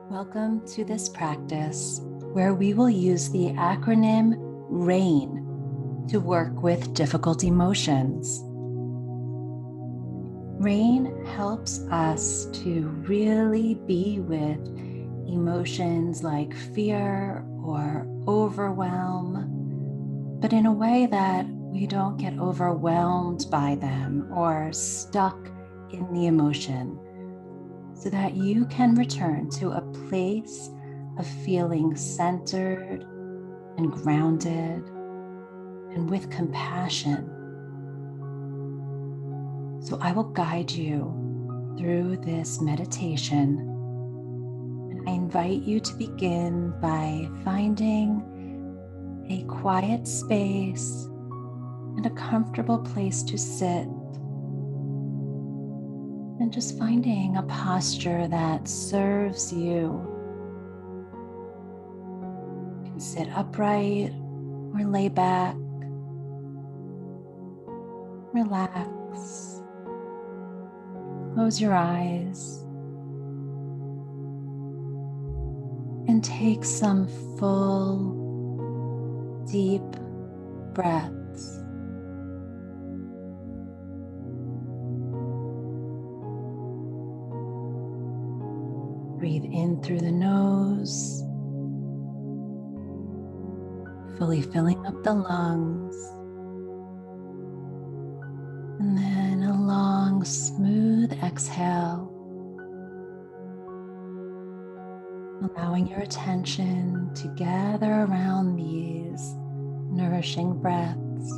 Welcome to this practice where we will use the acronym RAIN to work with difficult emotions. RAIN helps us to really be with emotions like fear or overwhelm, but in a way that we don't get overwhelmed by them or stuck in the emotion, so that you can return to a place of feeling centered and grounded and with compassion. So I will guide you through this meditation, and I invite you to begin by finding a quiet space and a comfortable place to sit, and just finding a posture that serves you. You can sit upright or lay back. Relax. Close your eyes and take some full, deep breaths. Breathe in through the nose, fully filling up the lungs, and then a long, smooth exhale, allowing your attention to gather around these nourishing breaths.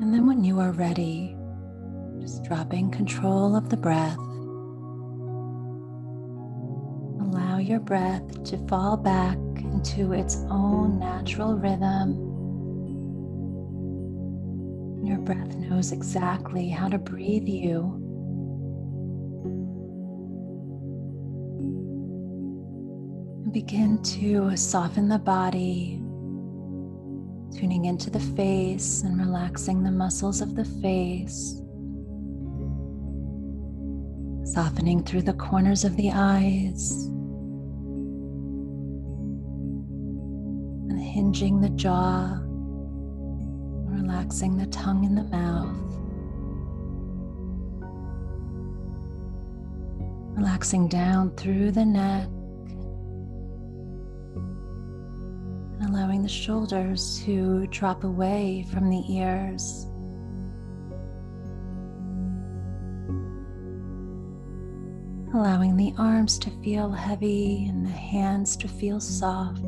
And then when you are ready, just dropping control of the breath, allow your breath to fall back into its own natural rhythm. Your breath knows exactly how to breathe you. And begin to soften the body, tuning into the face and relaxing the muscles of the face. Softening through the corners of the eyes, unhinging the jaw, relaxing the tongue and the mouth, relaxing down through the neck, and allowing the shoulders to drop away from the ears. Allowing the arms to feel heavy and the hands to feel soft.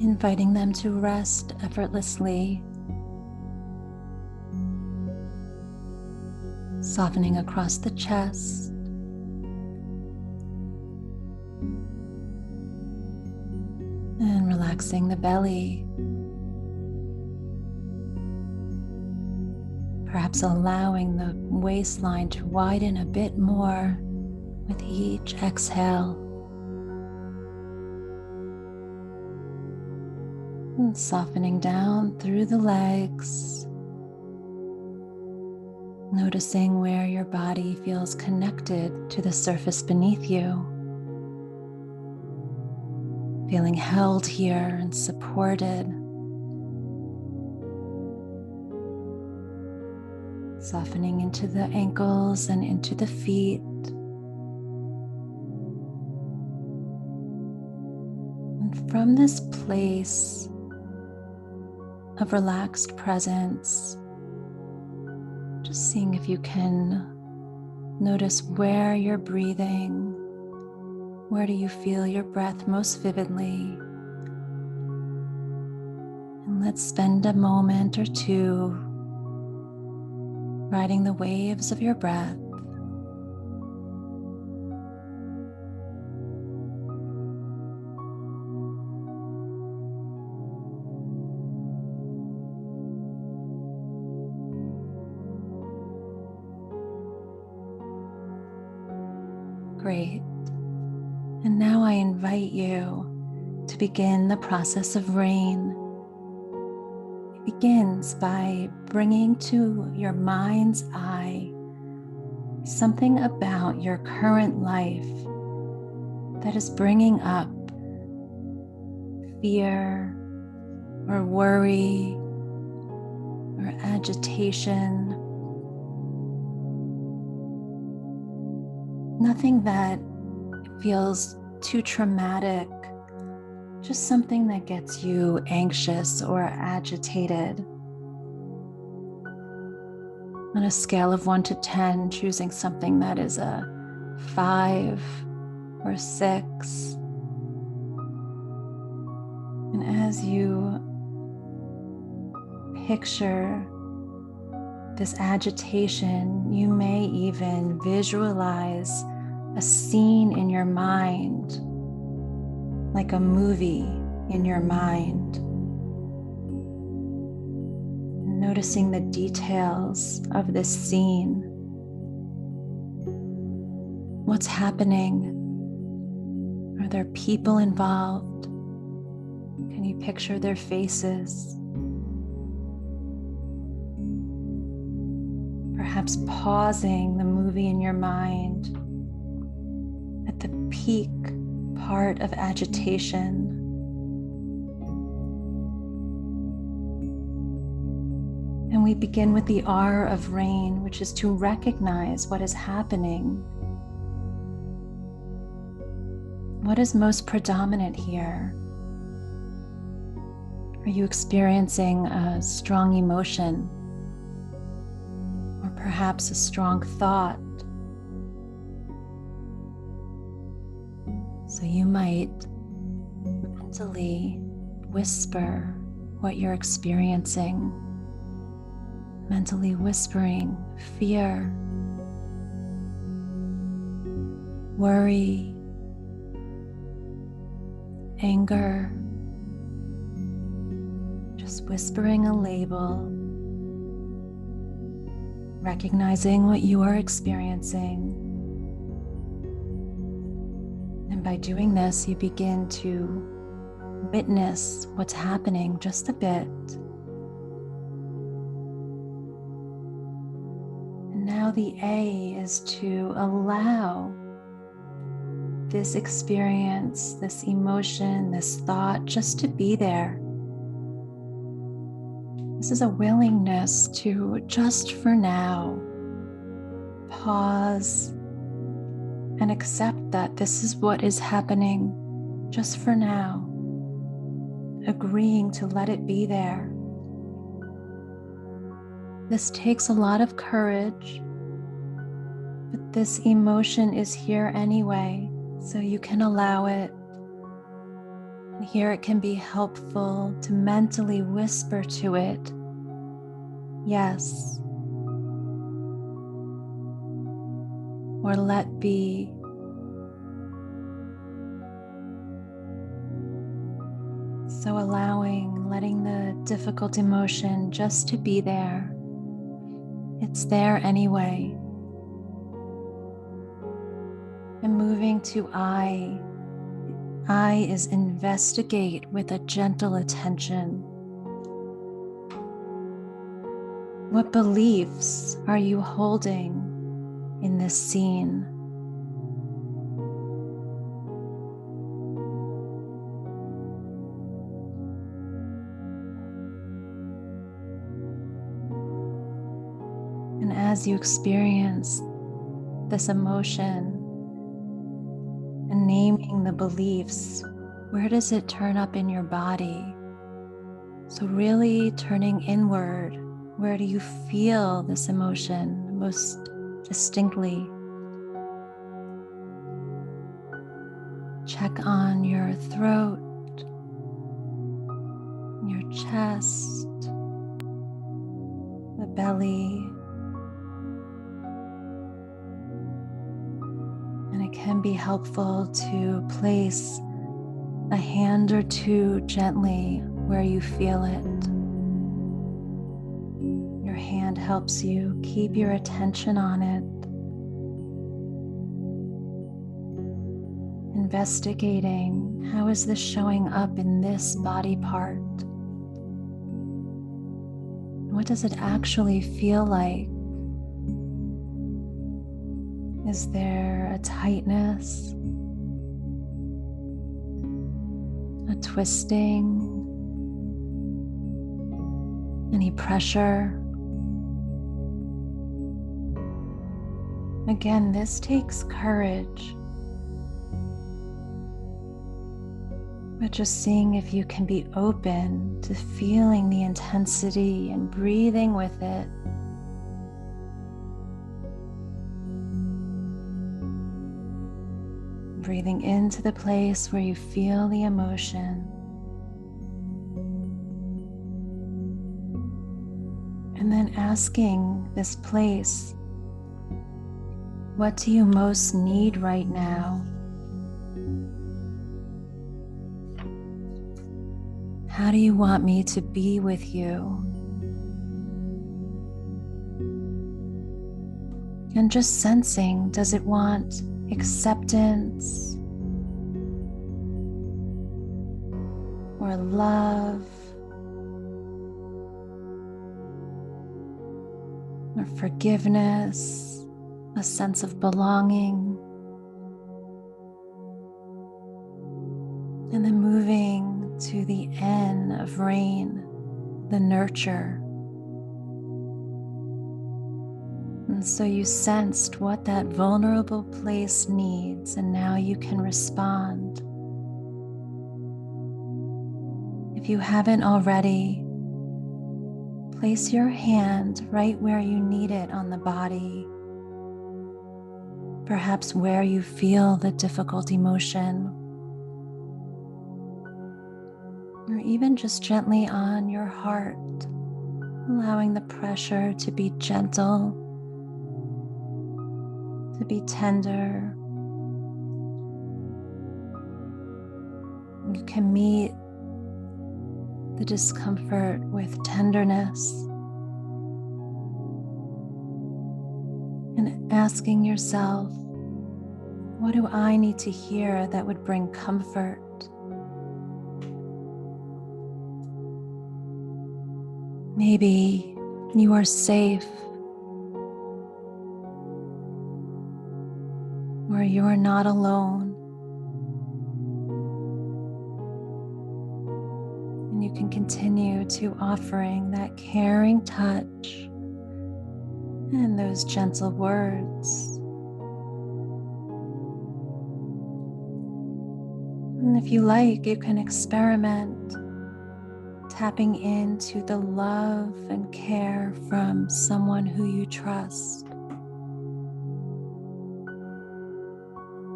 Inviting them to rest effortlessly. Softening across the chest. And relaxing the belly. Perhaps allowing the waistline to widen a bit more with each exhale. And softening down through the legs. Noticing where your body feels connected to the surface beneath you. Feeling held here and supported. Softening into the ankles and into the feet. And from this place of relaxed presence, just seeing if you can notice where you're breathing. Where do you feel your breath most vividly? And let's spend a moment or two riding the waves of your breath. Great. And now I invite you to begin the process of RAIN. begins by bringing to your mind's eye something about your current life that is bringing up fear or worry or agitation. Nothing that feels too traumatic, just something that gets you anxious or agitated. On a scale of 1 to 10, choosing something that is a 5 or 6. And as you picture this agitation, you may even visualize a scene in your mind, like a movie in your mind. Noticing the details of this scene. What's happening? Are there people involved? Can you picture their faces? Perhaps pausing the movie in your mind at the peak part of agitation. And we begin with the R of rain, which is to recognize what is happening. What is most predominant here? Are you experiencing a strong emotion? Or perhaps a strong thought? So you might mentally whisper what you're experiencing. Mentally whispering fear, worry, anger. Just whispering a label, recognizing what you are experiencing. And by doing this, you begin to witness what's happening just a bit. And now the A is to allow this experience, this emotion, this thought just to be there. This is a willingness to just for now pause and accept that this is what is happening just for now, agreeing to let it be there. This takes a lot of courage, but this emotion is here anyway, so you can allow it. And here it can be helpful to mentally whisper to it, yes, or let be. So letting the difficult emotion just to be there. It's there anyway. And moving to I. I is investigate with a gentle attention. What beliefs are you holding in this scene? And as you experience this emotion and naming the beliefs, where does it turn up in your body? So really turning inward, where do you feel this emotion most distinctly? Check on your throat, your chest, the belly. And it can be helpful to place a hand or two gently where you feel it. Your hand helps you keep your attention on it. Investigating, how is this showing up in this body part? what does it actually feel like? Is there a tightness, a twisting, any pressure? Again, this takes courage, but just seeing if you can be open to feeling the intensity and breathing with it. Breathing into the place where you feel the emotion. And then asking this place, what do you most need right now? How do you want me to be with you? And just sensing, does it want acceptance or love or forgiveness, a sense of belonging? And then moving to the N of rain, the nurture. And so you sensed what that vulnerable place needs, and now you can respond. If you haven't already, place your hand right where you need it on the body, perhaps where you feel the difficult emotion, or even just gently on your heart, allowing the pressure to be gentle, to be tender. You can meet the discomfort with tenderness and asking yourself, what do I need to hear that would bring comfort? Maybe you are safe, or you are not alone. And you can continue to offering that caring touch and those gentle words. And if you like, you can experiment tapping into the love and care from someone who you trust.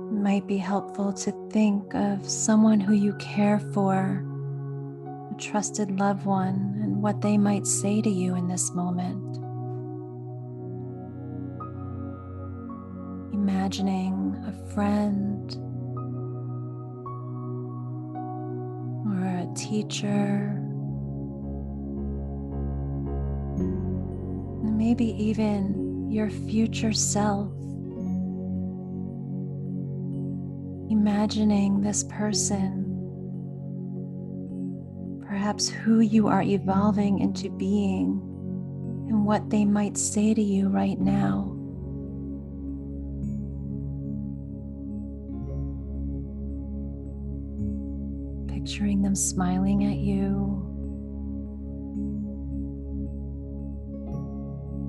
It might be helpful to think of someone who you care for, a trusted loved one, and what they might say to you in this moment. Imagining a friend or a teacher, and maybe even your future self. Imagining this person, perhaps who you are evolving into being, and what they might say to you right now. Picturing them smiling at you,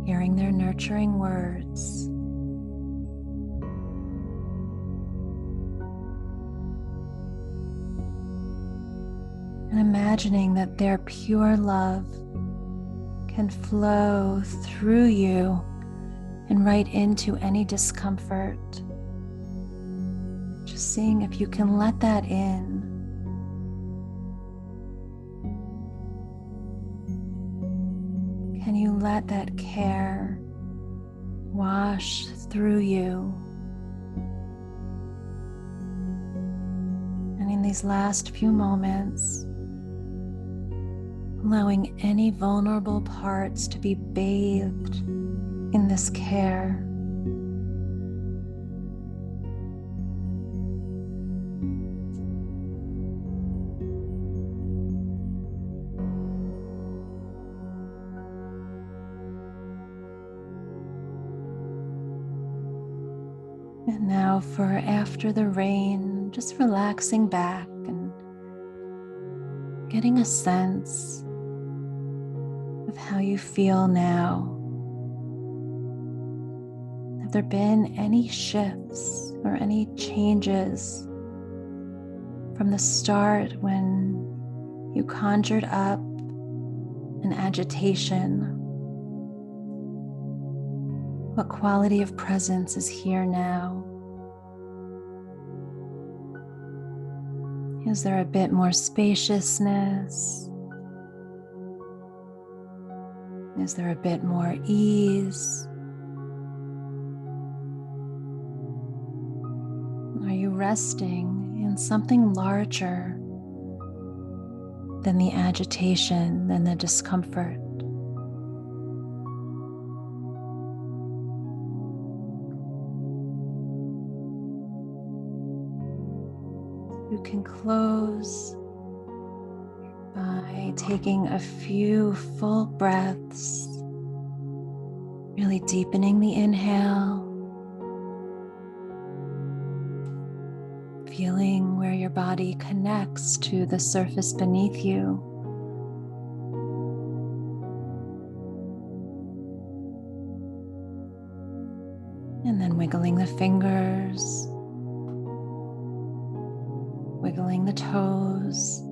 hearing their nurturing words. And imagining that their pure love can flow through you and right into any discomfort. Just seeing if you can let that in. Can you let that care wash through you? And in these last few moments, allowing any vulnerable parts to be bathed in this care. And now for after the rain, just relaxing back and getting a sense of how you feel now. Have there been any shifts or any changes from the start when you conjured up an agitation? What quality of presence is here now? Is there a bit more spaciousness? Is there a bit more ease? Are you resting in something larger than the agitation, than the discomfort? You can close by taking a few full breaths, really deepening the inhale, feeling where your body connects to the surface beneath you. And then wiggling the fingers, wiggling the toes.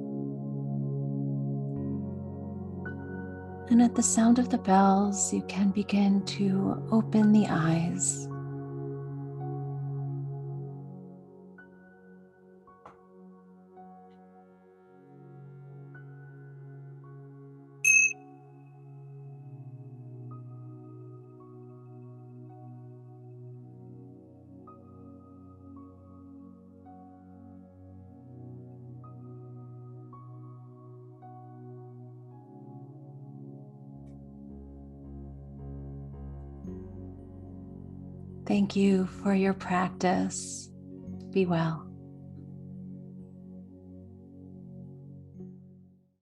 And at the sound of the bells, you can begin to open the eyes. Thank you for your practice. Be well.